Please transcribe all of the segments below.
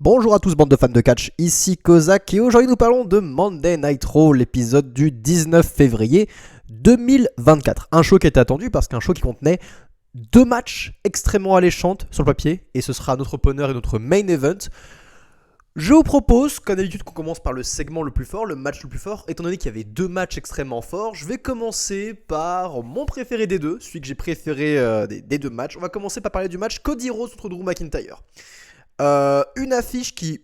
Bonjour à tous, bande de fans de catch, ici Kozak et aujourd'hui nous parlons de Monday Night Raw, l'épisode du 19 février 2024. Un show qui était attendu parce qu'un show qui contenait deux matchs extrêmement alléchantes sur le papier et ce sera notre opener et notre main event. Je vous propose, comme d'habitude, qu'on commence par le segment le plus fort, le match le plus fort. Étant donné qu'il y avait deux matchs extrêmement forts, je vais commencer par mon préféré des deux, celui que j'ai préféré des deux matchs. On va commencer par parler du match Cody Rhodes contre Drew McIntyre. Une affiche qui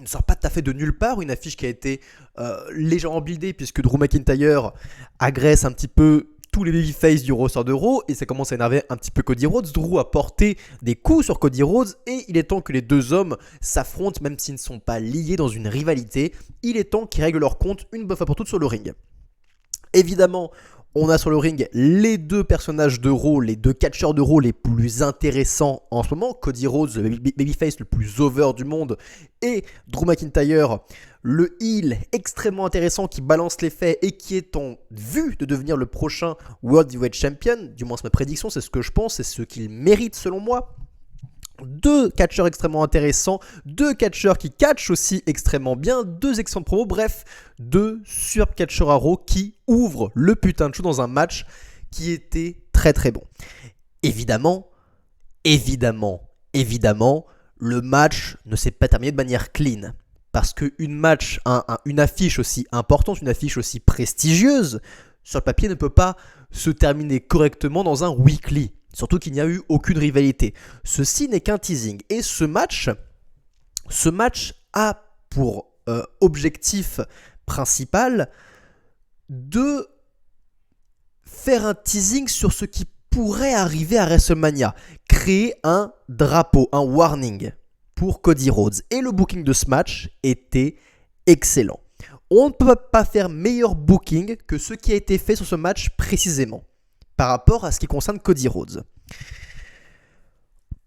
ne sort pas tout à fait de nulle part, une affiche qui a été légèrement buildée puisque Drew McIntyre agresse un petit peu tous les babyface du roster de Raw et ça commence à énerver un petit peu Cody Rhodes. Drew a porté des coups sur Cody Rhodes et il est temps que les deux hommes s'affrontent même s'ils ne sont pas liés dans une rivalité. Il est temps qu'ils règlent leur compte une bonne fois pour toutes sur le ring. Évidemment, on a sur le ring les deux personnages de Raw, les deux catcheurs de Raw les plus intéressants en ce moment. Cody Rhodes, le babyface le plus over du monde, et Drew McIntyre, le heel extrêmement intéressant qui balance les faits et qui est en vue de devenir le prochain World Heavyweight Champion. Du moins c'est ma prédiction, c'est ce que je pense, c'est ce qu'il mérite selon moi. Deux catcheurs extrêmement intéressants, deux catcheurs qui catchent aussi extrêmement bien, deux excellents promos, bref, deux superbes catcheurs à Raw qui ouvrent le putain de show dans un match qui était très très bon. Évidemment, le match ne s'est pas terminé de manière clean. Parce qu'une affiche aussi importante, une affiche aussi prestigieuse, sur le papier ne peut pas se terminer correctement dans un weekly. Surtout qu'il n'y a eu aucune rivalité. Ceci n'est qu'un teasing. Et ce match a pour objectif principal de faire un teasing sur ce qui pourrait arriver à WrestleMania. Créer un drapeau, un warning pour Cody Rhodes. Et le booking de ce match était excellent. On ne peut pas faire meilleur booking que ce qui a été fait sur ce match précisément par rapport à ce qui concerne Cody Rhodes.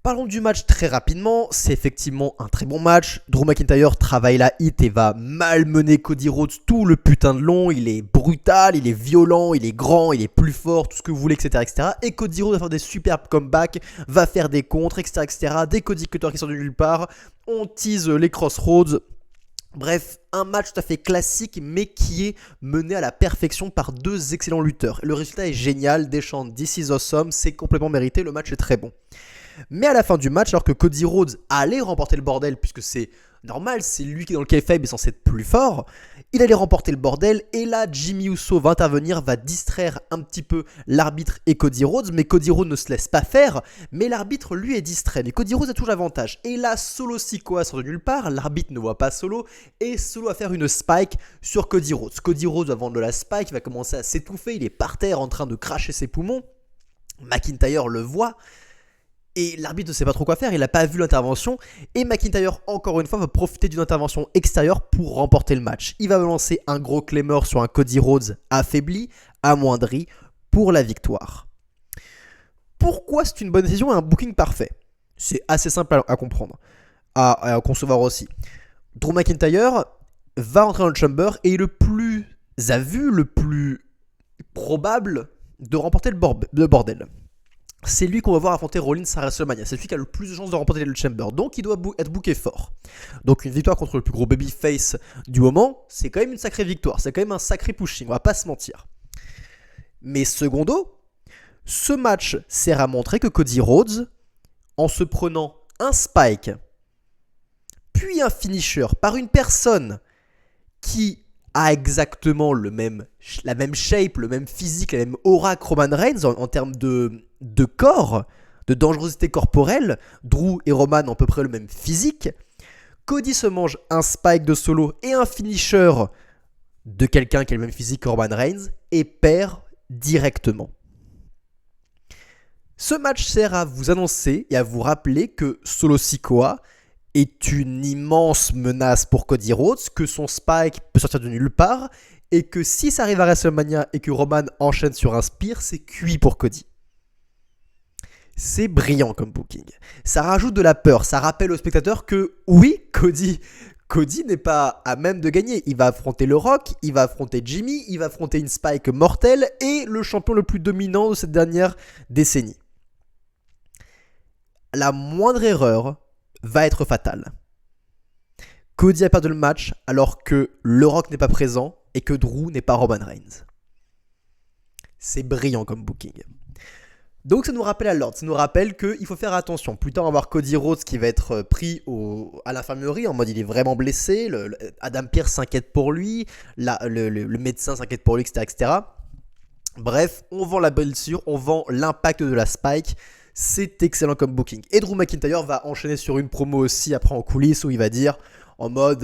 Parlons du match très rapidement, c'est effectivement un très bon match. Drew McIntyre travaille la hit et va malmener Cody Rhodes tout le putain de long. Il est brutal, il est violent, il est grand, il est plus fort, tout ce que vous voulez, etc. etc. Et Cody Rhodes va faire des superbes comebacks, va faire des contres, etc. etc. Des Cody Cutter qui sortent de nulle part, on tease les Crossroads. Bref, un match tout à fait classique mais qui est mené à la perfection par deux excellents lutteurs. Le résultat est génial, des chants This is awesome, c'est complètement mérité, le match est très bon. Mais à la fin du match, alors que Cody Rhodes allait remporter le bordel, puisque c'est normal, c'est lui qui dans le kayfabe est censé être plus fort, il allait remporter le bordel, et là Jimmy Uso va intervenir, va distraire un petit peu l'arbitre et Cody Rhodes, mais Cody Rhodes ne se laisse pas faire, mais l'arbitre lui est distrait, mais Cody Rhodes a toujours l'avantage, et là Solo Sikoa sort de nulle part, l'arbitre ne voit pas Solo, et Solo va faire une spike sur Cody Rhodes. Cody Rhodes va vendre de la spike, il va commencer à s'étouffer, il est par terre en train de cracher ses poumons, McIntyre le voit, et l'arbitre ne sait pas trop quoi faire, il n'a pas vu l'intervention. Et McIntyre, encore une fois, va profiter d'une intervention extérieure pour remporter le match. Il va lancer un gros claymore sur un Cody Rhodes affaibli, amoindri, pour la victoire. Pourquoi c'est une bonne décision et un booking parfait ? C'est assez simple à comprendre, à concevoir aussi. Drew McIntyre va rentrer dans le chamber et est le plus probable de remporter le bordel. C'est lui qu'on va voir affronter Rollins à WrestleMania. C'est celui qui a le plus de chances de remporter le Chamber. Donc il doit être booké fort. Donc une victoire contre le plus gros babyface du moment, c'est quand même une sacrée victoire. C'est quand même un sacré pushing, on va pas se mentir. Mais secondo, ce match sert à montrer que Cody Rhodes, en se prenant un spike, puis un finisher par une personne qui a exactement la même shape, le même physique, la même aura que Roman Reigns en termes de corps, de dangerosité corporelle. Drew et Roman ont à peu près le même physique. Cody se mange un spike de Solo et un finisher de quelqu'un qui a le même physique que Roman Reigns et perd directement. Ce match sert à vous annoncer et à vous rappeler que Solo Sikoa est une immense menace pour Cody Rhodes, que son spike peut sortir de nulle part, et que si ça arrive à WrestleMania et que Roman enchaîne sur un spear, c'est cuit pour Cody. C'est brillant comme booking. Ça rajoute de la peur, ça rappelle aux spectateurs que oui, Cody n'est pas à même de gagner. Il va affronter le Rock, il va affronter Jimmy, il va affronter une spike mortelle et le champion le plus dominant de cette dernière décennie. La moindre erreur va être fatale. Cody a perdu le match alors que Le Rock n'est pas présent et que Drew n'est pas Roman Reigns. C'est brillant comme booking. Donc ça nous rappelle à l'ordre, ça nous rappelle qu'il faut faire attention. Plus tard on va voir Cody Rhodes qui va être pris à l'infirmerie en mode il est vraiment blessé, Adam Pearce s'inquiète pour lui, le médecin s'inquiète pour lui, etc., etc. Bref, on vend la blessure, on vend l'impact de la spike, c'est excellent comme booking. Et Drew McIntyre va enchaîner sur une promo aussi après en coulisses où il va dire en mode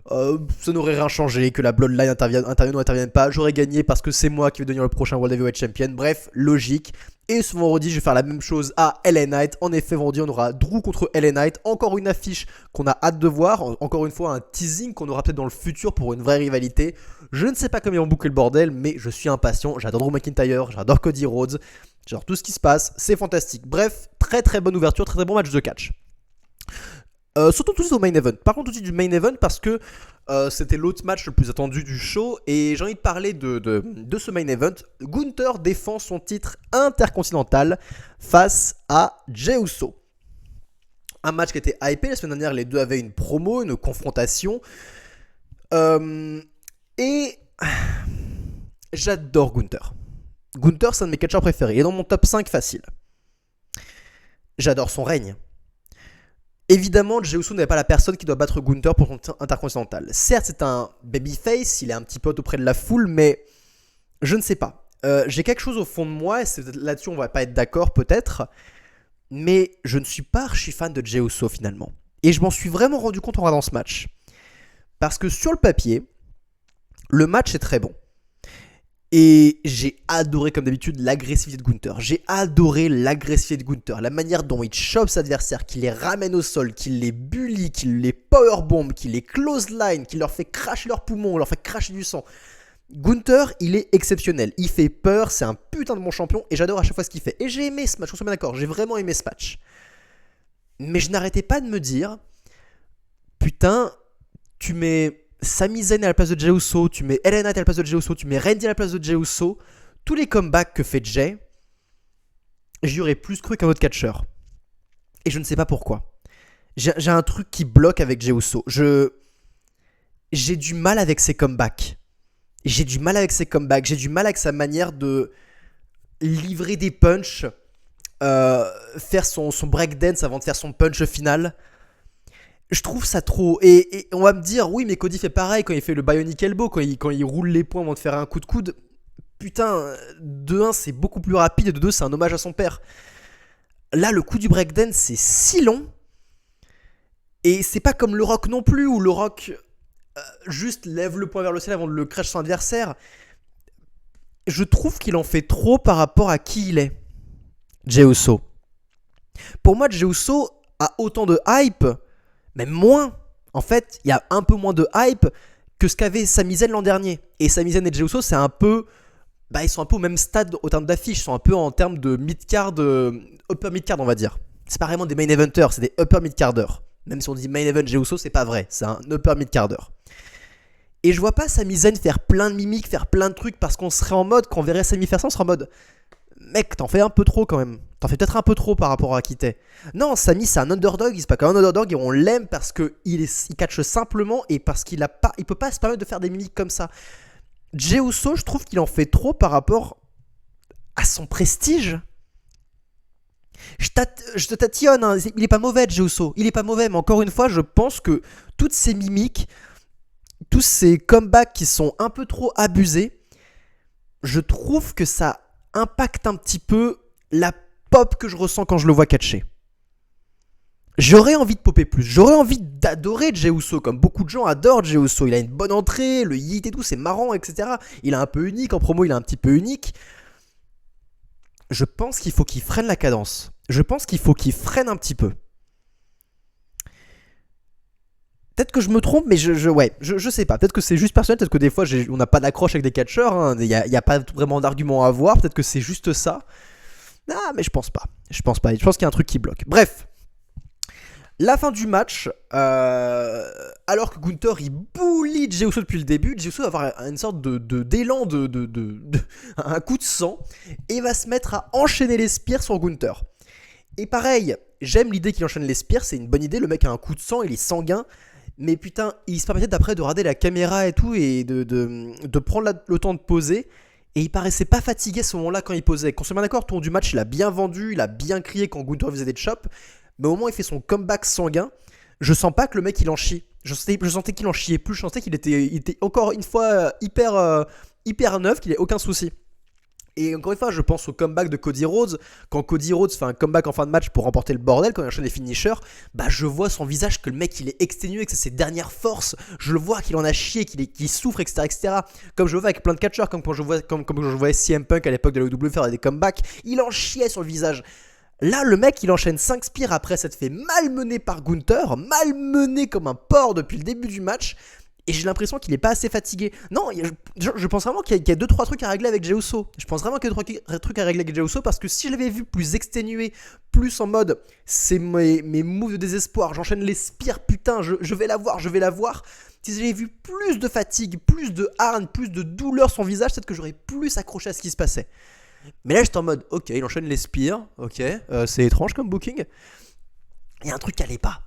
ça n'aurait rien changé, que la Bloodline intervienne ou n'intervienne pas, j'aurais gagné parce que c'est moi qui vais devenir le prochain World Heavyweight Champion. Bref, logique. Et ce vendredi, je vais faire la même chose à LA Knight. En effet, vendredi, on aura Drew contre LA Knight. Encore une affiche qu'on a hâte de voir. Encore une fois, un teasing qu'on aura peut-être dans le futur pour une vraie rivalité. Je ne sais pas comment ils vont boucler le bordel, mais je suis impatient. J'adore Drew McIntyre, j'adore Cody Rhodes, j'adore tout ce qui se passe. C'est fantastique. Bref, très très bonne ouverture, très très bon match de catch. Sautons tout de suite au main event. Parlons tout de suite du main event parce que c'était l'autre match le plus attendu du show et j'ai envie de parler de ce main event. Gunther défend son titre intercontinental face à Jey Uso. Un match qui était hypé. La semaine dernière, les deux avaient une promo, une confrontation. Et j'adore Gunther. Gunther, c'est un de mes catcheurs préférés. Il est dans mon top 5 facile. J'adore son règne. Évidemment, Jey Uso n'est pas la personne qui doit battre Gunther pour son titre intercontinental. Certes, c'est un babyface, il est un petit peu auprès de la foule, mais je ne sais pas. J'ai quelque chose au fond de moi, et là-dessus on va pas être d'accord peut-être, mais je ne suis pas archi fan de Jey Uso finalement. Et je m'en suis vraiment rendu compte en regardant ce match. Parce que sur le papier, le match est très bon. Et j'ai adoré, comme d'habitude, l'agressivité de Gunther. J'ai adoré l'agressivité de Gunther. La manière dont il chope ses adversaires, qu'il les ramène au sol, qu'il les bully, qu'il les powerbomb, qu'il les clothesline, qu'il leur fait cracher leurs poumons, leur fait cracher du sang. Gunther, il est exceptionnel. Il fait peur, c'est un putain de bon champion. Et j'adore à chaque fois ce qu'il fait. Et j'ai aimé ce match, on se met d'accord. J'ai vraiment aimé ce match. Mais je n'arrêtais pas de me dire, putain, tu mets Sami Zayn à la place de Jey Uso, tu mets LA Knight à la place de Jey Uso, tu mets Randy à la place de Jey Uso, tous les comebacks que fait Jey, j'y aurais plus cru qu'un autre catcheur. Et je ne sais pas pourquoi. J'ai un truc qui bloque avec Jey Uso. J'ai du mal avec ses comebacks. J'ai du mal avec sa manière de livrer des punchs, faire son breakdance avant de faire son punch final. Je trouve ça trop. Et on va me dire, oui, mais Cody fait pareil quand il fait le Bionic Elbow, quand il roule les poings avant de faire un coup de coude. Putain, de 1, c'est beaucoup plus rapide, et de 2, c'est un hommage à son père. Là, le coup du breakdance, c'est si long. Et c'est pas comme le Rock non plus, où le Rock juste lève le poing vers le ciel avant de le crash son adversaire. Je trouve qu'il en fait trop par rapport à qui il est, Jey Uso. Pour moi, Jey Uso a autant de hype, même moins. En fait, il y a un peu moins de hype que ce qu'avait Sami Zayn l'an dernier. Et Sami Zayn et Jey Uso, c'est un peu... ils sont un peu au même stade au terme d'affiche. Ils sont un peu en termes de mid-card, upper mid-card, on va dire. C'est pas vraiment des main eventers, c'est des upper mid-carders. Même si on dit main event Jey Uso, c'est pas vrai. C'est un upper mid-carder. Et je vois pas Sami Zayn faire plein de mimiques, faire plein de trucs, parce qu'on serait en mode, quand on verrait Sami faire ça, on serait en mode... Mec, t'en fais un peu trop quand même. T'en fais peut-être un peu trop par rapport à qui t'es. Non, Sami, c'est un underdog. Il se passe comme un underdog et on l'aime parce qu'il catch simplement et parce qu'il peut pas se permettre de faire des mimiques comme ça. Jey Uso, je trouve qu'il en fait trop par rapport à son prestige. Je te tatillonne, hein. Il est pas mauvais, Jey Uso. Il est pas mauvais, mais encore une fois, je pense que toutes ces mimiques, tous ces comebacks qui sont un peu trop abusés, je trouve que ça impacte un petit peu la pop que je ressens quand je le vois catcher. J'aurais envie de popper plus. J'aurais envie d'adorer Jey Uso, comme beaucoup de gens adorent Jey Uso. Il a une bonne entrée, le yeet et tout, c'est marrant, etc. Il est un peu unique, en promo il est un petit peu unique. Je pense qu'il faut qu'il freine la cadence. Je pense qu'il faut qu'il freine un petit peu. Peut-être que je me trompe, mais je sais pas. Peut-être que c'est juste personnel, peut-être que des fois on n'a pas d'accroche avec des catcheurs, hein. Il n'y a pas vraiment d'argument à avoir, peut-être que c'est juste ça. Ah, mais je pense pas. Je pense qu'il y a un truc qui bloque. Bref. La fin du match, alors que Gunther il bully Jey Uso depuis le début, Jey Uso va avoir une sorte d'élan, un coup de sang, et va se mettre à enchaîner les spears sur Gunther. Et pareil, j'aime l'idée qu'il enchaîne les spears, c'est une bonne idée, le mec a un coup de sang, il est sanguin, Mais putain, il se permettait d'après de regarder la caméra et tout et de prendre le temps de poser. Et il paraissait pas fatigué à ce moment-là quand il posait. Qu'on soit bien d'accord, tout le long du match, il a bien vendu, il a bien crié quand Gunther faisait des chops. Mais au moment où il fait son comeback sanguin, je sens pas que le mec il en chie. Je sentais qu'il en chiait plus, je sentais qu'il était encore une fois hyper neuf, qu'il ait aucun souci. Et encore une fois, je pense au comeback de Cody Rhodes. Quand Cody Rhodes fait un comeback en fin de match pour remporter le bordel, quand il enchaîne les finishers, bah je vois son visage que le mec il est exténué, que c'est ses dernières forces. Je le vois qu'il en a chié, qu'il souffre, etc., etc. Comme je le vois avec plein de catcheurs, comme quand je voyais CM Punk à l'époque de la WWE faire des comebacks, il en chiait sur le visage. Là, le mec, il enchaîne 5 spears après s'être fait malmener par Gunther, malmené comme un porc depuis le début du match. Et j'ai l'impression qu'il est pas assez fatigué. Non, je pense vraiment qu'il y a 2-3 trucs à régler avec Jey Uso. Je pense vraiment qu'il y a 2-3 trucs à régler avec Jey Uso parce que si je l'avais vu plus exténué, plus en mode c'est mes moves de désespoir, j'enchaîne les spires, putain, je vais la voir. Si j'avais vu plus de fatigue, plus de hargne, plus de douleur sur son visage, peut-être que j'aurais plus accroché à ce qui se passait. Mais là, j'étais en mode ok, il enchaîne les spires, ok, c'est étrange comme booking. Il y a un truc qui allait pas.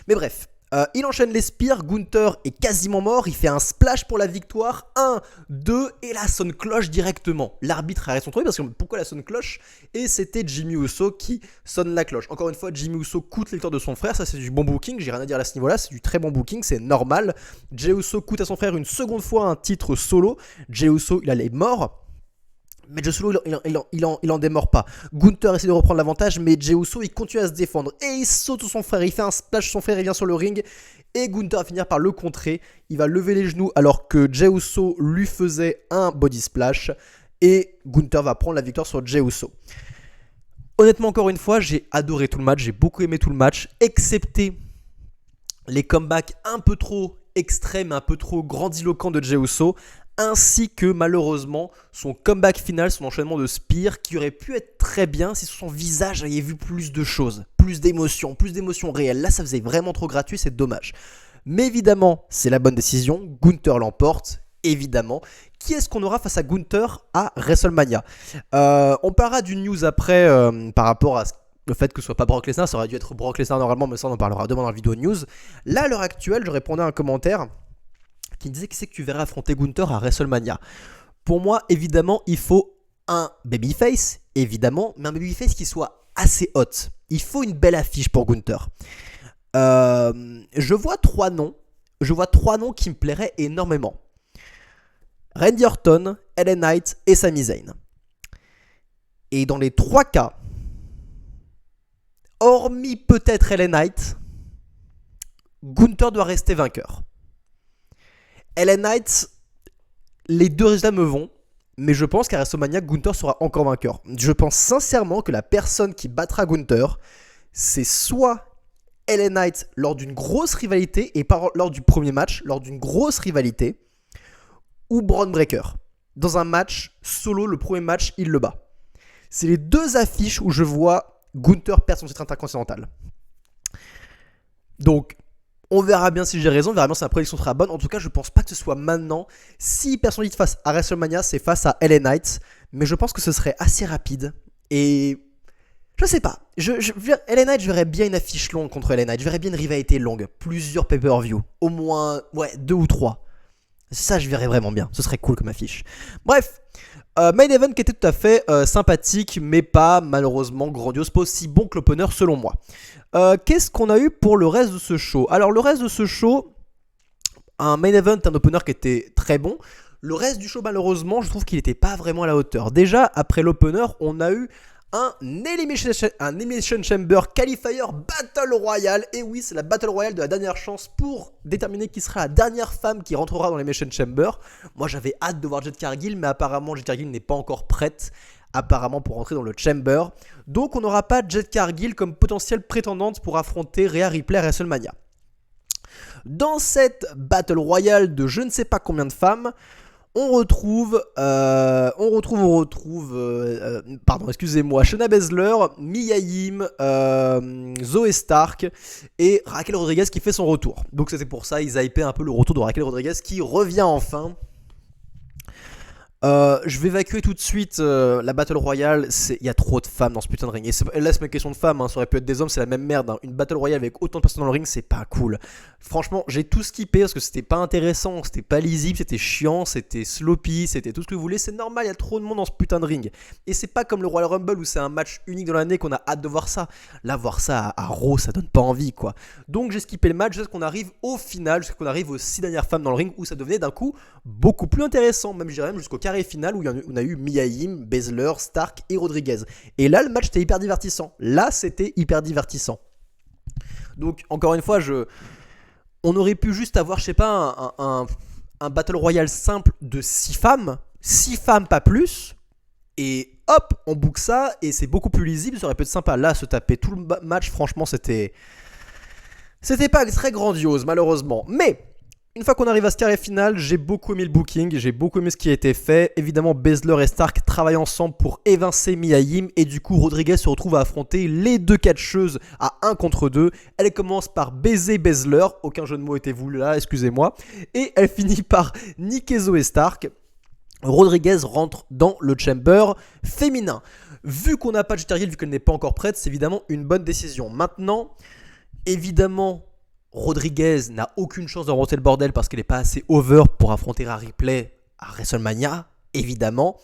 Mais bref. Il enchaîne les spears, Gunther est quasiment mort, il fait un splash pour la victoire, 1, 2, et la sonne cloche directement. L'arbitre arrête son truc parce que pourquoi la sonne cloche? Et c'était Jimmy Uso qui sonne la cloche. Encore une fois, Jimmy Uso coûte les victoires de son frère, ça c'est du bon booking, j'ai rien à dire à ce niveau-là, c'est du très bon booking, c'est normal. Jey Uso coûte à son frère une seconde fois un titre solo, Jey Uso il allait mort. Mais Jey Uso il en démord pas. Gunther essaie de reprendre l'avantage, mais Jey Uso il continue à se défendre. Et il saute sur son frère, il fait un splash sur son frère, il vient sur le ring. Et Gunther va finir par le contrer. Il va lever les genoux alors que Jey Uso lui faisait un body splash. Et Gunther va prendre la victoire sur Jey Uso. Honnêtement, encore une fois, j'ai adoré tout le match. J'ai beaucoup aimé tout le match, excepté les comebacks un peu trop extrêmes, un peu trop grandiloquents de Jey Uso, ainsi que malheureusement son comeback final, son enchaînement de spear qui aurait pu être très bien si sur son visage j'avais vu plus de choses, plus d'émotions réelles. Là ça faisait vraiment trop gratuit, c'est dommage. Mais évidemment c'est la bonne décision, Gunther l'emporte, évidemment. Qui est-ce qu'on aura face à Gunther à WrestleMania? On parlera d'une news après par rapport à le fait que ce soit pas Brock Lesnar, ça aurait dû être Brock Lesnar normalement, mais ça on en parlera demain dans la vidéo news. Là à l'heure actuelle je répondais à un commentaire qui me disait qui c'est que tu verrais affronter Gunther à WrestleMania. Pour moi, évidemment, il faut un babyface, évidemment, mais un babyface qui soit assez hot. Il faut une belle affiche pour Gunther. Je vois trois noms qui me plairaient énormément. Randy Orton, LA Knight et Sami Zayn. Et dans les trois cas, hormis peut-être LA Knight, Gunther doit rester vainqueur. LA Knight, les deux résultats me vont, mais je pense qu'à WrestleMania, Gunther sera encore vainqueur. Je pense sincèrement que la personne qui battra Gunther, c'est soit LA Knight lors d'une grosse rivalité, et pas lors du premier match, lors d'une grosse rivalité, ou Bron Breakker. Dans un match solo, le premier match, il le bat. C'est les deux affiches où je vois Gunther perdre son titre intercontinental. Donc, on verra bien si j'ai raison, on verra bien si la prédiction sera bonne. En tout cas, je pense pas que ce soit maintenant. Si personne dit face à WrestleMania, c'est face à LA Knight. Mais je pense que ce serait assez rapide. Et je sais pas. LA Knight, je verrais bien une affiche longue contre LA Knight. Je verrais bien une rivalité longue. Plusieurs pay-per-view. Au moins, 2 ou 3. Ça, je verrais vraiment bien. Ce serait cool comme affiche. Bref. Main event qui était tout à fait sympathique, mais pas malheureusement grandiose, pas aussi bon que l'opener selon moi. Qu'est-ce qu'on a eu pour le reste de ce show? Alors le reste de ce show, un main event, un opener qui était très bon. Le reste du show malheureusement, je trouve qu'il n'était pas vraiment à la hauteur. Déjà après l'opener, on a eu un Elimination Chamber Qualifier Battle Royale. Et oui, c'est la Battle Royale de la dernière chance pour déterminer qui sera la dernière femme qui rentrera dans l'Elimination Chamber. Moi j'avais hâte de voir Jade Cargill, mais apparemment Jade Cargill n'est pas encore prête apparemment pour rentrer dans le Chamber. Donc on n'aura pas Jade Cargill comme potentielle prétendante pour affronter Rhea Ripley à WrestleMania. Dans cette Battle Royale de je ne sais pas combien de femmes, on retrouve Shayna Baszler, Mia Yim, Zoe Stark et Raquel Rodriguez qui fait son retour. Donc c'était pour ça, ils hypaient un peu le retour de Raquel Rodriguez qui revient enfin. Je vais évacuer tout de suite la Battle Royale. Il y a trop de femmes dans ce putain de ring. Et là, c'est pas une question de femmes, hein. Ça aurait pu être des hommes, c'est la même merde, hein. Une Battle Royale avec autant de personnes dans le ring, c'est pas cool. Franchement, j'ai tout skippé parce que c'était pas intéressant, c'était pas lisible, c'était chiant, c'était sloppy, c'était tout ce que vous voulez. C'est normal, il y a trop de monde dans ce putain de ring. Et c'est pas comme le Royal Rumble où c'est un match unique dans l'année qu'on a hâte de voir ça. Là, voir ça à Raw, ça donne pas envie, quoi. Donc, j'ai skippé le match jusqu'à ce qu'on arrive au final, jusqu'à ce qu'on arrive aux 6 dernières femmes dans le ring où ça devenait d'un coup beaucoup plus intéressant. Même, je dirais, même jusqu'au carré final où on a eu Mia Yim, Baszler, Stark et Rodriguez. Et là, le match était hyper divertissant. Là, c'était hyper divertissant. Donc, encore une fois, on aurait pu juste avoir, je sais pas, un Battle Royale simple de 6 femmes. 6 femmes, pas plus. Et hop, on book ça et c'est beaucoup plus lisible. Ça aurait pu être sympa. Là, se taper tout le match, franchement, c'était pas très grandiose, malheureusement. Mais une fois qu'on arrive à ce carré final, j'ai beaucoup aimé le booking, j'ai beaucoup aimé ce qui a été fait. Évidemment, Baszler et Stark travaillent ensemble pour évincer Mia Yim et du coup, Rodriguez se retrouve à affronter les deux catcheuses à 1 contre 2. Elle commence par baiser Baszler, aucun jeu de mots était voulu là, excusez-moi, et elle finit par niquer Zoé Stark. Rodriguez rentre dans le chamber féminin. Vu qu'on n'a pas de Jeriel, vu qu'elle n'est pas encore prête, c'est évidemment une bonne décision. Maintenant, évidemment, Rodriguez n'a aucune chance de remonter le bordel parce qu'elle n'est pas assez over pour affronter Rhea Ripley à WrestleMania, évidemment.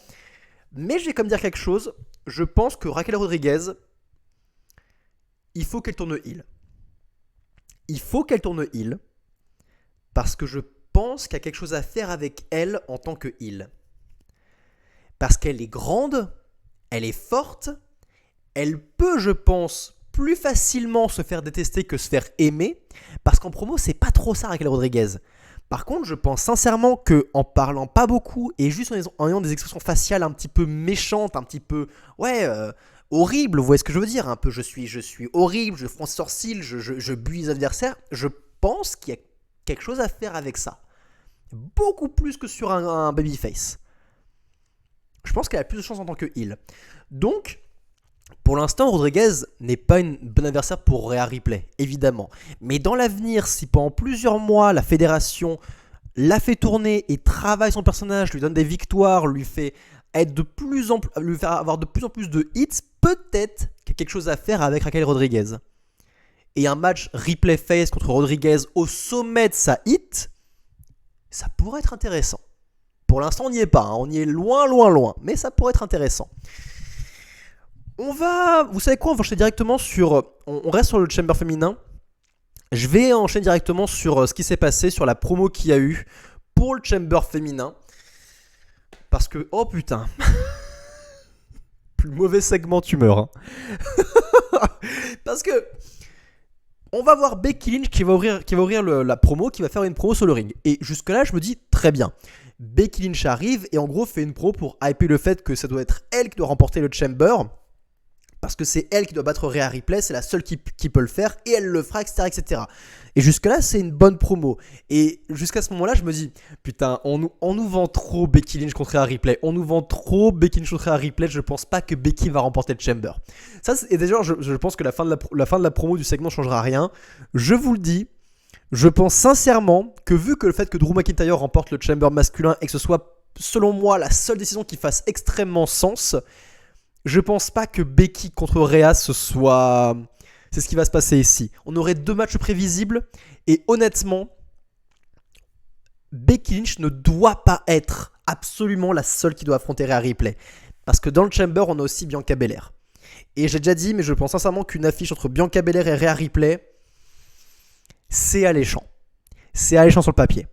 Mais je vais comme dire quelque chose. Je pense que Raquel Rodriguez, il faut qu'elle tourne heel. Il faut qu'elle tourne heel parce que je pense qu'il y a quelque chose à faire avec elle en tant que heel. Parce qu'elle est grande, elle est forte, elle peut, je pense, plus facilement se faire détester que se faire aimer, parce qu'en promo, c'est pas trop ça Raquel Rodriguez. Par contre, je pense sincèrement qu'en parlant pas beaucoup et juste en ayant des expressions faciales un petit peu méchantes, un petit peu, horribles, vous voyez ce que je veux dire, un peu je suis horrible, je fronce sourcils, je bue les adversaires, je pense qu'il y a quelque chose à faire avec ça. Beaucoup plus que sur un babyface. Je pense qu'elle a plus de chance en tant que heel. Donc, pour l'instant, Rodriguez n'est pas une bonne adversaire pour Rhea Ripley, évidemment. Mais dans l'avenir, si pendant plusieurs mois, la fédération la fait tourner et travaille son personnage, lui donne des victoires, lui fait lui faire avoir de plus en plus de hits, peut-être qu'il y a quelque chose à faire avec Raquel Rodriguez. Et un match Ripley face contre Rodriguez au sommet de sa hit, ça pourrait être intéressant. Pour l'instant, on n'y est pas, hein. On y est loin, mais ça pourrait être intéressant. Vous savez quoi, on va enchaîner directement on reste sur le chamber féminin. Je vais enchaîner directement sur ce qui s'est passé, sur la promo qu'il y a eu pour le chamber féminin. Parce que, oh putain, plus mauvais segment tu meurs, hein. Parce que on va voir Becky Lynch qui va ouvrir la promo, qui va faire une promo sur le ring. Et jusque là, je me dis très bien. Becky Lynch arrive et en gros fait une promo pour hyper le fait que ça doit être elle qui doit remporter le chamber. Parce que c'est elle qui doit battre Rhea Ripley, c'est la seule qui peut le faire et elle le fera, etc. etc. Et jusque-là, c'est une bonne promo. Et jusqu'à ce moment-là, je me dis, putain, on nous vend trop Becky Lynch contre Rhea Ripley. On nous vend trop Becky Lynch contre Rhea Ripley. Je pense pas que Becky va remporter le Chamber. Et déjà, je pense que la fin de la promo du segment ne changera rien. Je vous le dis, je pense sincèrement que vu que le fait que Drew McIntyre remporte le Chamber masculin et que ce soit, selon moi, la seule décision qui fasse extrêmement sens, je pense pas que Becky contre Rhea c'est ce qui va se passer ici. On aurait 2 matchs prévisibles et honnêtement, Becky Lynch ne doit pas être absolument la seule qui doit affronter Rhea Ripley. Parce que dans le Chamber, on a aussi Bianca Belair. Et j'ai déjà dit, mais je pense sincèrement qu'une affiche entre Bianca Belair et Rhea Ripley, c'est alléchant. C'est alléchant sur le papier.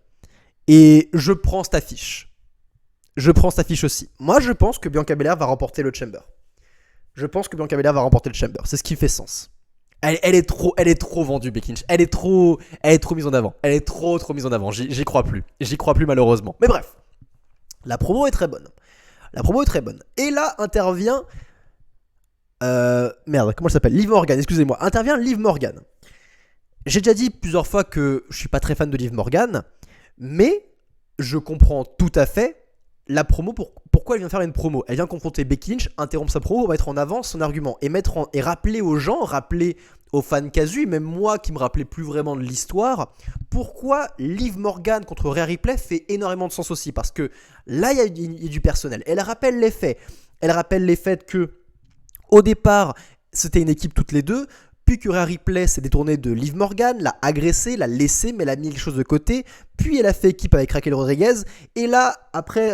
Et je prends cette affiche. Je prends cette affiche aussi. Moi, je pense que Bianca Belair va remporter le Chamber. Je pense que Bianca Belair va remporter le Chamber. C'est ce qui fait sens. Elle est trop vendue, Becky Lynch. Elle est trop mise en avant. Elle est trop mise en avant. J'y crois plus. J'y crois plus malheureusement. Mais bref, la promo est très bonne. Et là intervient comment elle s'appelle, Liv Morgan. Excusez-moi. Intervient Liv Morgan. J'ai déjà dit plusieurs fois que je suis pas très fan de Liv Morgan, mais je comprends tout à fait la promo, pourquoi elle vient faire une promo. Elle vient confronter Becky Lynch, interrompre sa promo, mettre en avant son argument et rappeler aux gens, rappeler aux fans casus, même moi qui me rappelais plus vraiment de l'histoire, pourquoi Liv Morgan contre Rhea Ripley fait énormément de sens aussi. Parce que là, il y a du personnel. Elle rappelle les faits. Elle rappelle les faits que, au départ, c'était une équipe toutes les deux. Puis que Rhea Ripley s'est détournée de Liv Morgan, l'a agressée, l'a laissée, mais elle a mis les choses de côté. Puis elle a fait équipe avec Raquel Rodriguez. Et là, après,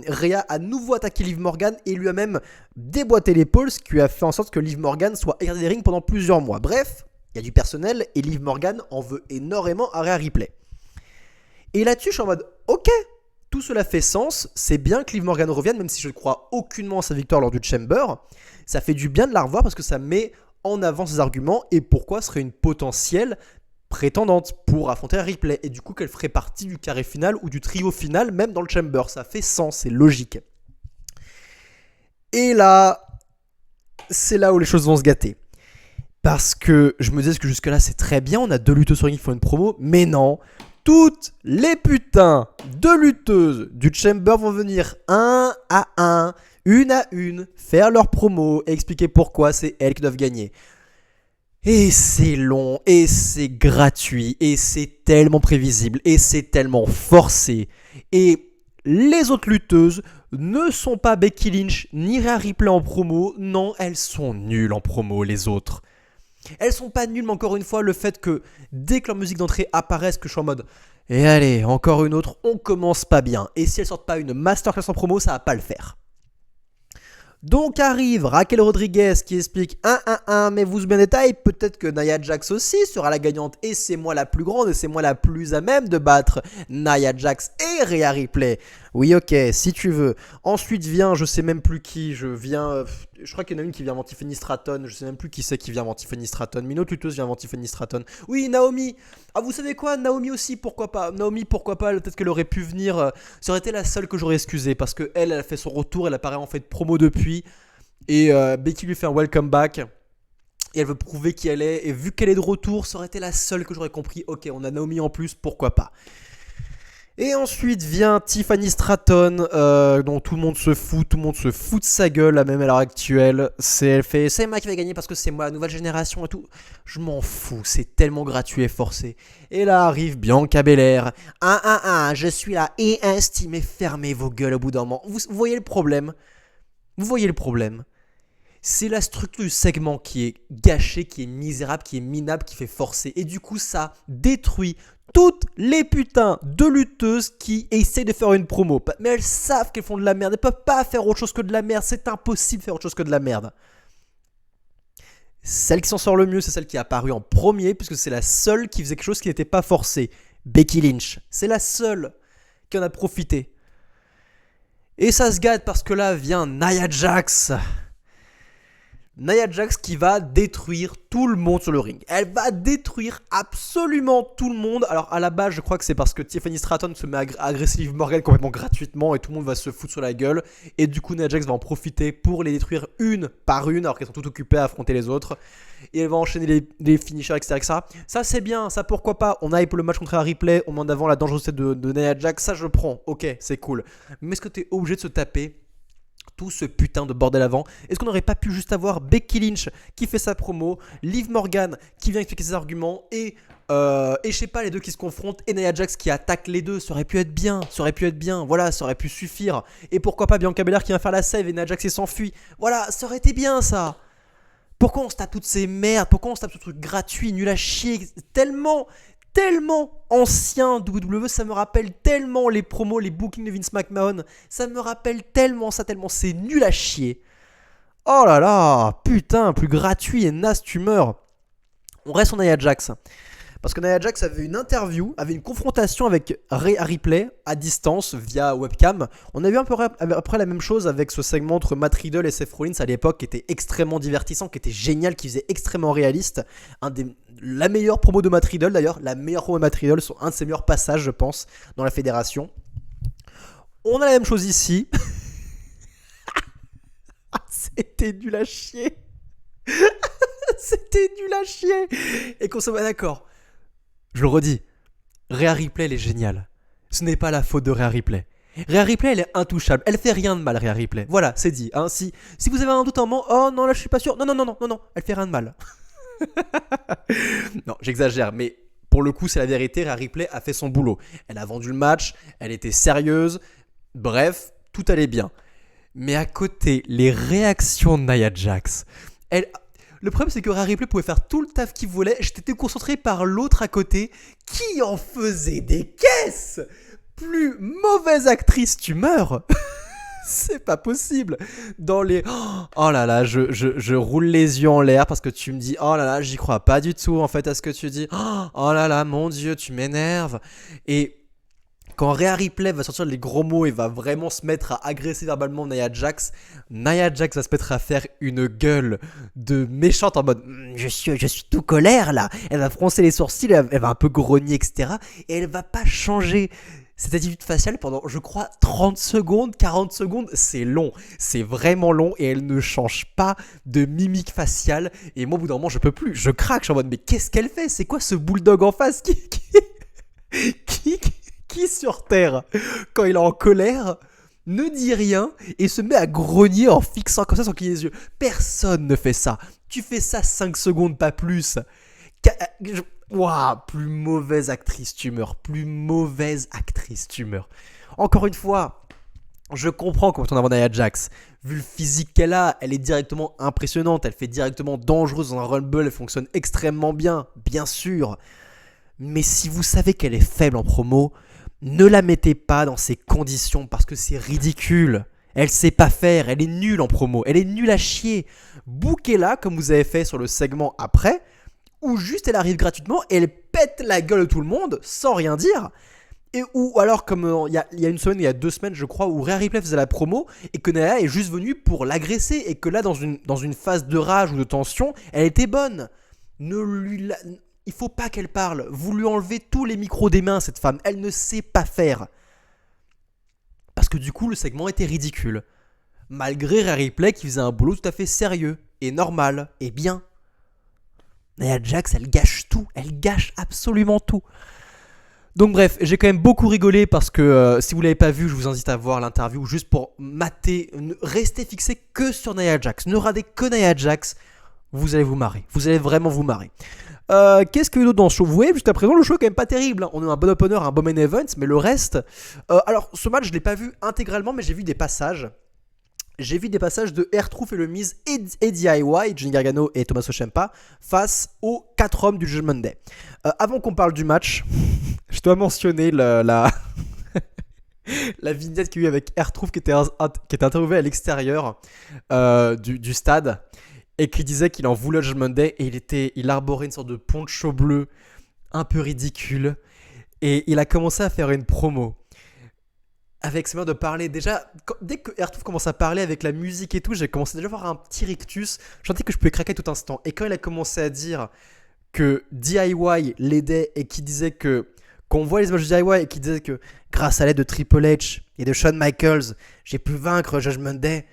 Rhea a nouveau attaqué Liv Morgan et lui a même déboîté l'épaule, ce qui a fait en sorte que Liv Morgan soit écartée des rings pendant plusieurs mois. Bref, il y a du personnel et Liv Morgan en veut énormément à Rhea Ripley. Et là-dessus, je suis en mode, ok, tout cela fait sens. C'est bien que Liv Morgan revienne, même si je ne crois aucunement à sa victoire lors du Chamber. Ça fait du bien de la revoir parce que ça met en avant ses arguments et pourquoi serait une potentielle prétendante pour affronter Rhea Ripley et du coup qu'elle ferait partie du carré final ou du trio final même dans le Chamber. Ça fait sens, c'est logique. Et là, c'est là où les choses vont se gâter. Parce que je me disais que jusque là c'est très bien, on a 2 lutteuses sur ring qui font une promo, mais non, toutes les putains de lutteuses du Chamber vont venir un à un, une à une, faire leur promo et expliquer pourquoi c'est elles qui doivent gagner. Et c'est long, et c'est gratuit, et c'est tellement prévisible, et c'est tellement forcé. Et les autres lutteuses ne sont pas Becky Lynch ni Rhea Ripley en promo, non, elles sont nulles en promo les autres. Elles sont pas nulles, mais encore une fois, le fait que dès que leur musique d'entrée apparaisse, que je suis en mode et allez, encore une autre, on commence pas bien. Et si elles sortent pas une masterclass en promo, ça va pas le faire. Donc arrive Raquel Rodriguez qui explique 1-1-1, mais vous bien détail, peut-être que Nia Jax aussi sera la gagnante et c'est moi la plus grande et c'est moi la plus à même de battre Nia Jax et Rhea Ripley. Oui ok, si tu veux. Ensuite vient, je sais même plus qui, je crois qu'il y en a une qui vient avant Tiffany Stratton, je sais même plus qui c'est qui vient avant Tiffany Stratton, mais une autre lutteuse vient avant Tiffany Stratton. Oui, Naomi. Ah vous savez quoi, Naomi aussi, pourquoi pas. Naomi, pourquoi pas, peut-être qu'elle aurait pu venir, ça aurait été la seule que j'aurais excusée parce que elle a fait son retour, elle apparaît en fait promo depuis et Becky lui fait un welcome back. Et elle veut prouver qui elle est. Et vu qu'elle est de retour, ça aurait été la seule que j'aurais compris. Ok, on a Naomi en plus, pourquoi pas. Et ensuite vient Tiffany Stratton, dont tout le monde se fout de sa gueule, là, même à l'heure actuelle. Elle fait, c'est moi qui vais gagner parce que c'est moi, la nouvelle génération et tout. Je m'en fous, c'est tellement gratuit et forcé. Et là arrive Bianca Belair. Je suis là et estimé, fermez vos gueules au bout d'un moment. Vous voyez le problème ? Vous voyez le problème ? C'est la structure du segment qui est gâchée, qui est misérable, qui est minable, qui fait forcer. Et du coup, ça détruit toutes les putains de lutteuses qui essayent de faire une promo. Mais elles savent qu'elles font de la merde. Elles ne peuvent pas faire autre chose que de la merde. C'est impossible de faire autre chose que de la merde. Celle qui s'en sort le mieux, c'est celle qui est apparue en premier, puisque c'est la seule qui faisait quelque chose qui n'était pas forcé. Becky Lynch. C'est la seule qui en a profité. Et ça se gâte parce que là vient Nia Jax. Nia Jax qui va détruire tout le monde sur le ring. Elle va détruire absolument tout le monde. Alors à la base, je crois que c'est parce que Tiffany Stratton se met à agresser Liv Morgan complètement gratuitement et tout le monde va se foutre sur la gueule. Et du coup, Nia Jax va en profiter pour les détruire une par une alors qu'elles sont toutes occupées à affronter les autres. Et elle va enchaîner les finishers, etc. Ça, c'est bien. Ça, pourquoi pas. On a pour le match contre Rhea Ripley. On met en avant la dangerosité de Nia Jax. Ça, je prends. Ok, c'est cool. Mais est-ce que t'es obligé de se taper tout ce putain de bordel avant? Est-ce qu'on n'aurait pas pu juste avoir Becky Lynch qui fait sa promo, Liv Morgan qui vient expliquer ses arguments et je sais pas, les deux qui se confrontent et Nia Jax qui attaque les deux? Ça aurait pu être bien, voilà, ça aurait pu suffire. Et pourquoi pas Bianca Belair qui va faire la save et Nia Jax qui s'enfuit? Voilà, ça aurait été bien ça. Pourquoi on se tape toutes ces merdes? Pourquoi on se tape ce truc gratuit, nul à chier? Tellement ancien WWE, ça me rappelle tellement les promos, les bookings de Vince McMahon, ça me rappelle tellement c'est nul à chier. Oh là là, putain, plus gratuit et naze tu meurs. On reste sur Nia Jax. Parce que Nia Jax avait une interview, avait une confrontation avec Rhea Ripley à distance via webcam. On a vu un peu après la même chose avec ce segment entre Matt Riddle et Seth Rollins à l'époque qui était extrêmement divertissant, qui était génial, qui faisait extrêmement réaliste. La meilleure promo de Matt Riddle d'ailleurs, la meilleure promo de Matt Riddle, un de ses meilleurs passages je pense dans la fédération. On a la même chose ici. C'était nul à chier. C'était nul à chier. Et qu'on soit d'accord. Je le redis, Rhea Ripley, elle est géniale. Ce n'est pas la faute de Rhea Ripley. Rhea Ripley, elle est intouchable. Elle fait rien de mal, Rhea Ripley. Voilà, c'est dit. Hein. Si vous avez un doute en moment, oh non, là je suis pas sûr. Non, elle fait rien de mal. Non, j'exagère, mais pour le coup, c'est la vérité. Rhea Ripley a fait son boulot. Elle a vendu le match, elle était sérieuse. Bref, tout allait bien. Mais à côté, les réactions de Nia Jax. Elle... Le problème, c'est que Rhea Ripley pouvait faire tout le taf qu'il voulait. J'étais concentré par l'autre à côté qui en faisait des caisses. Plus mauvaise actrice, tu meurs. C'est pas possible. Dans les... Oh là là, je roule les yeux en l'air parce que tu me dis, oh là là, j'y crois pas du tout en fait à ce que tu dis. Oh là là, mon Dieu, tu m'énerves. Et quand Rhea Ripley va sortir les gros mots et va vraiment se mettre à agresser verbalement Nia Jax va se mettre à faire une gueule de méchante en mode je suis tout colère là. Elle va froncer les sourcils, elle va un peu grogner, etc. Et elle va pas changer cette attitude faciale pendant, je crois, 30 secondes, 40 secondes. C'est long, c'est vraiment long et elle ne change pas de mimique faciale. Et moi, au bout d'un moment, je peux plus. Je craque, je suis en mode mais qu'est-ce qu'elle fait? C'est quoi ce bulldog en face qui sur Terre, quand il est en colère, ne dit rien et se met à grogner en fixant comme ça son cligner des yeux. Personne ne fait ça. Tu fais ça 5 secondes, pas plus. Waouh, plus mauvaise actrice tu meurs. Plus mauvaise actrice tu meurs. Encore une fois, je comprends comment on a Nia Jax. Vu le physique qu'elle a, elle est directement impressionnante. Elle fait directement dangereuse dans un Rumble. Elle fonctionne extrêmement bien, bien sûr. Mais si vous savez qu'elle est faible en promo, ne la mettez pas dans ces conditions parce que c'est ridicule. Elle sait pas faire, elle est nulle en promo, elle est nulle à chier. Bouquez-la comme vous avez fait sur le segment après, où juste elle arrive gratuitement et elle pète la gueule de tout le monde sans rien dire. Et ou alors comme il y a une semaine, il y a 2 semaines je crois, où Rhea Ripley faisait la promo et que Nia est juste venue pour l'agresser et que là dans une phase de rage ou de tension, elle était bonne. Il faut pas qu'elle parle. Vous lui enlevez tous les micros des mains, cette femme. Elle ne sait pas faire. Parce que du coup, le segment était ridicule. Malgré Rhea Ripley qui faisait un boulot tout à fait sérieux, et normal, et bien. Nia Jax, elle gâche tout. Elle gâche absolument tout. Donc bref, j'ai quand même beaucoup rigolé parce que si vous l'avez pas vu, je vous invite à voir l'interview juste pour mater, rester fixé que sur Nia Jax. Ne radez que Nia Jax. Vous allez vous marrer. Vous allez vraiment vous marrer. Qu'est-ce qu'il y a d'autre dans ce show? Vous voyez, jusqu'à présent, le show est quand même pas terrible. On a un bon opener, un bon main event, mais le reste... alors, ce match, je l'ai pas vu intégralement, mais j'ai vu des passages. J'ai vu des passages de R-Truth et le Miz et DIY, Johnny Gargano et Tommaso Ciampa, face aux 4 hommes du Judgment Day. Avant qu'on parle du match, je dois mentionner la vignette qu'il y a eu avec R-Truth qui était interviewé à l'extérieur du stade. Et qui disait qu'il en voulait le Judgment Day et il arborait une sorte de poncho bleu un peu ridicule. Et il a commencé à faire une promo. Avec ses manières de parler. Déjà, dès que R-Truth commence à parler avec la musique et tout, j'ai commencé déjà à avoir un petit rictus. Je sentais que je pouvais craquer tout instant. Et quand il a commencé à dire que DIY l'aidait et qui disait qu'on voit les images de DIY et qui disait que grâce à l'aide de Triple H et de Shawn Michaels, j'ai pu vaincre Judgment Day.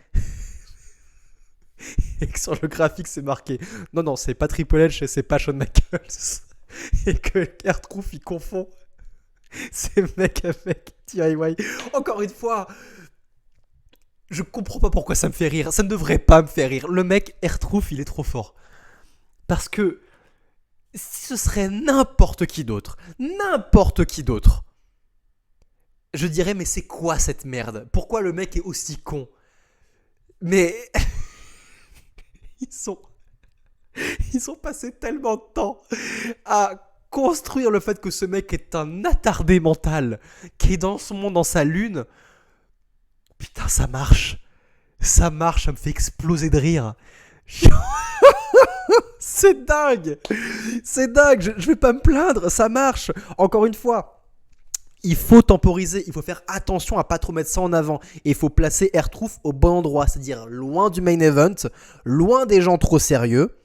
Et que sur le graphique c'est marqué non c'est pas Triple H et c'est pas Shawn Michaels. Et que R-Truth il confond ces mecs avec DIY. Encore une fois, je comprends pas pourquoi ça me fait rire. Ça ne devrait pas me faire rire. Le mec R-Truth il est trop fort. Parce que si ce serait n'importe qui d'autre, je dirais mais c'est quoi cette merde? Pourquoi le mec est aussi con? Mais ils ont passé tellement de temps à construire le fait que ce mec est un attardé mental, qui est dans son monde, dans sa lune. Putain, ça marche. Ça marche, ça me fait exploser de rire. C'est dingue. Je vais pas me plaindre, ça marche. Encore une fois, il faut temporiser, il faut faire attention à pas trop mettre ça en avant. Et il faut placer R-Truth au bon endroit, c'est-à-dire loin du main event, loin des gens trop sérieux.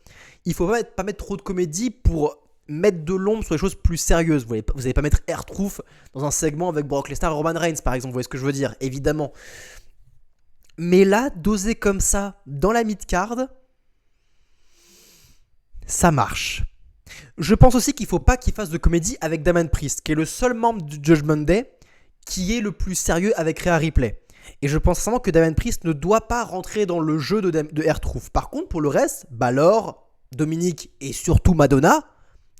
Il faut pas mettre trop de comédie pour mettre de l'ombre sur les choses plus sérieuses. Vous n'allez pas mettre R-Truth dans un segment avec Brock Lesnar et Roman Reigns, par exemple. Vous voyez ce que je veux dire, évidemment. Mais là, doser comme ça, dans la mid-card, ça marche. Je pense aussi qu'il ne faut pas qu'il fasse de comédie avec Damian Priest, qui est le seul membre du Judgment Day qui est le plus sérieux avec Rhea Ripley. Et je pense sincèrement que Damian Priest ne doit pas rentrer dans le jeu de R-Truth. Par contre, pour le reste, Balor, Dominique et surtout Madonna,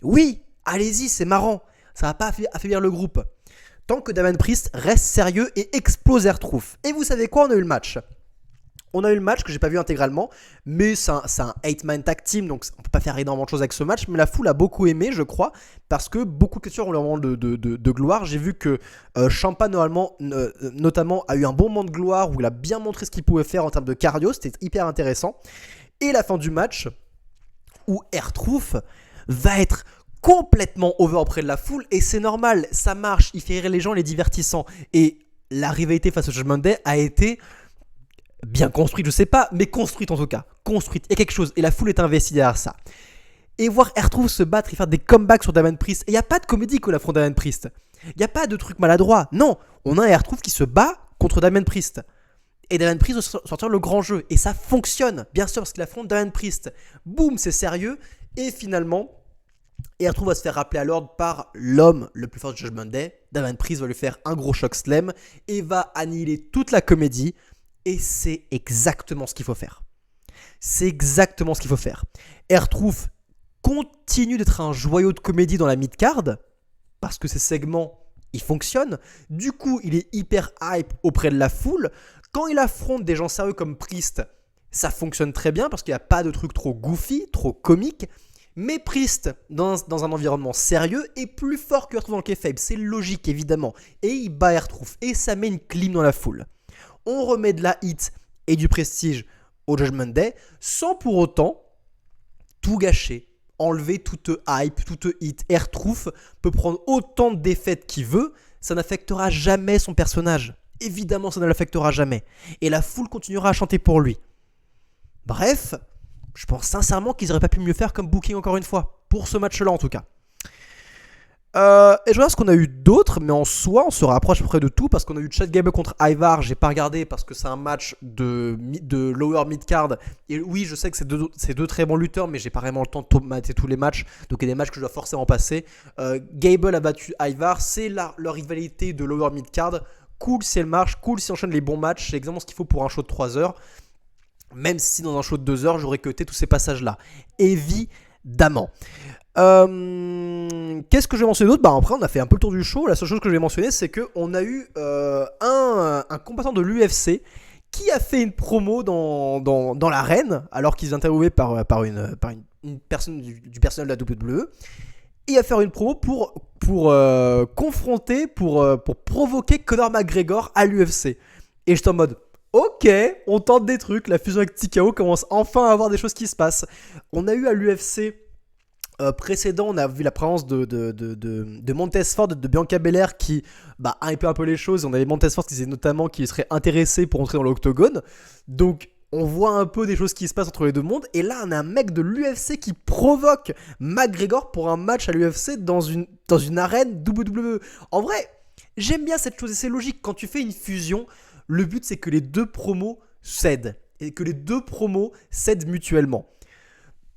oui, allez-y, c'est marrant. Ça va pas affaiblir le groupe. Tant que Damien Priest reste sérieux et explose R-Truth. Et vous savez quoi, on a eu le match. On a eu le match que j'ai pas vu intégralement, mais c'est un 8-man tag team, donc on peut pas faire énormément de choses avec ce match, mais la foule a beaucoup aimé, je crois, parce que beaucoup de questions ont leur moment de gloire. J'ai vu que Ciampa, notamment, a eu un bon moment de gloire, où il a bien montré ce qu'il pouvait faire en termes de cardio, c'était hyper intéressant. Et la fin du match, où R-Truth va être complètement over auprès de la foule, et c'est normal, ça marche, il fait rire les gens, les divertissant, et la rivalité face au Judgment Day a été bien construite, je sais pas, mais construite en tout cas, construite, il y a quelque chose, et la foule est investie derrière ça. Et voir R-Truth se battre et faire des comebacks sur Damien Priest, et il n'y a pas de comédie qu'on affronte Damien Priest, il n'y a pas de truc maladroit, non, on a un R-Truth qui se bat contre Damien Priest, et Damien Priest doit sortir le grand jeu, et ça fonctionne, bien sûr, parce qu'il affronte Damien Priest, boum, c'est sérieux, et finalement, R-Truth va se faire rappeler à l'ordre par l'homme le plus fort de Judgment Day. Damien Priest va lui faire un gros choc slam et va annihiler toute la comédie. Et c'est exactement ce qu'il faut faire. C'est exactement ce qu'il faut faire. R-Truth continue d'être un joyau de comédie dans la mid-card parce que ces segments, ils fonctionnent. Du coup, il est hyper hype auprès de la foule. Quand il affronte des gens sérieux comme Priest, ça fonctionne très bien parce qu'il n'y a pas de truc trop goofy, trop comique. Mais Priest, dans un environnement sérieux, est plus fort que R-Truth dans le kayfabe. C'est logique, évidemment. Et il bat R-Truth. Et ça met une clim dans la foule. On remet de la hit et du prestige au Judgment Day, sans pour autant tout gâcher. Enlever toute hype, toute hit. R-Truth peut prendre autant de défaites qu'il veut. Ça n'affectera jamais son personnage. Évidemment, ça ne l'affectera jamais. Et la foule continuera à chanter pour lui. Bref, je pense sincèrement qu'ils n'auraient pas pu mieux faire comme booking encore une fois. Pour ce match-là en tout cas. Et je regarde ce qu'on a eu d'autres, mais en soi, on se rapproche à peu près de tout parce qu'on a eu Chad Gable contre Ivar. J'ai pas regardé parce que c'est un match de lower mid card. Et oui, je sais que c'est deux très bons lutteurs, mais j'ai pas vraiment le temps de mater tous les matchs. Donc il y a des matchs que je dois forcément passer. Gable a battu Ivar, c'est leur rivalité de lower mid card. Cool si elle marche, cool si on enchaîne les bons matchs. C'est exactement ce qu'il faut pour un show de 3 heures. Même si dans un show de 2 heures, j'aurais cuté tous ces passages-là. Évidemment. Qu'est-ce que je vais mentionner d'autre ? Après, on a fait un peu le tour du show. La seule chose que je vais mentionner, c'est qu'on a eu un combattant de l'UFC qui a fait une promo dans l'arène, alors qu'il est interviewé par une personne du personnel de la WWE. Et à faire une promo pour confronter, pour provoquer Conor McGregor à l'UFC. Et j'étais en mode... Ok, on tente des trucs, la fusion avec TKO commence enfin à avoir des choses qui se passent. On a eu à l'UFC précédent, on a vu la présence de Montez Ford, de Bianca Belair qui hype un peu les choses. On avait Montez Ford qui disait notamment qu'il serait intéressé pour entrer dans l'octogone. Donc on voit un peu des choses qui se passent entre les deux mondes. Et là, on a un mec de l'UFC qui provoque McGregor pour un match à l'UFC dans une arène WWE. En vrai, j'aime bien cette chose et c'est logique. Quand tu fais une fusion... Le but, c'est que les deux promos cèdent et que les deux promos cèdent mutuellement.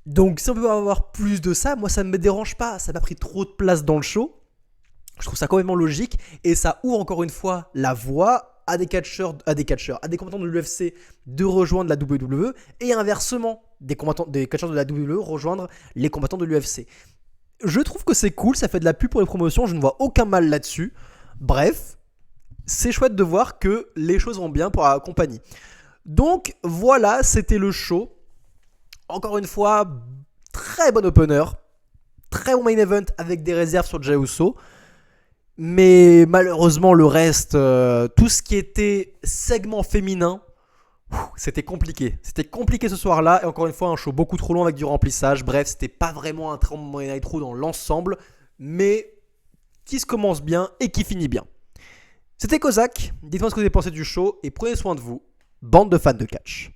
Donc, si on peut avoir plus de ça, moi, ça ne me dérange pas. Ça n'a pas pris trop de place dans le show. Je trouve ça complètement logique et ça ouvre encore une fois la voie à des catcheurs, à des combattants de l'UFC de rejoindre la WWE et inversement, des catcheurs de la WWE rejoindre les combattants de l'UFC. Je trouve que c'est cool, ça fait de la pub pour les promotions, je ne vois aucun mal là-dessus. Bref. C'est chouette de voir que les choses vont bien pour la compagnie. Donc voilà, c'était le show. Encore une fois, très bon opener. Très bon main event avec des réserves sur Jey Uso. Mais malheureusement, le reste, tout ce qui était segment féminin, c'était compliqué. C'était compliqué ce soir-là. Et encore une fois, un show beaucoup trop long avec du remplissage. Bref, c'était pas vraiment un très bon Monday Night Raw dans l'ensemble. Mais qui se commence bien et qui finit bien. C'était Kozak, dites-moi ce que vous avez pensé du show et prenez soin de vous, bande de fans de catch.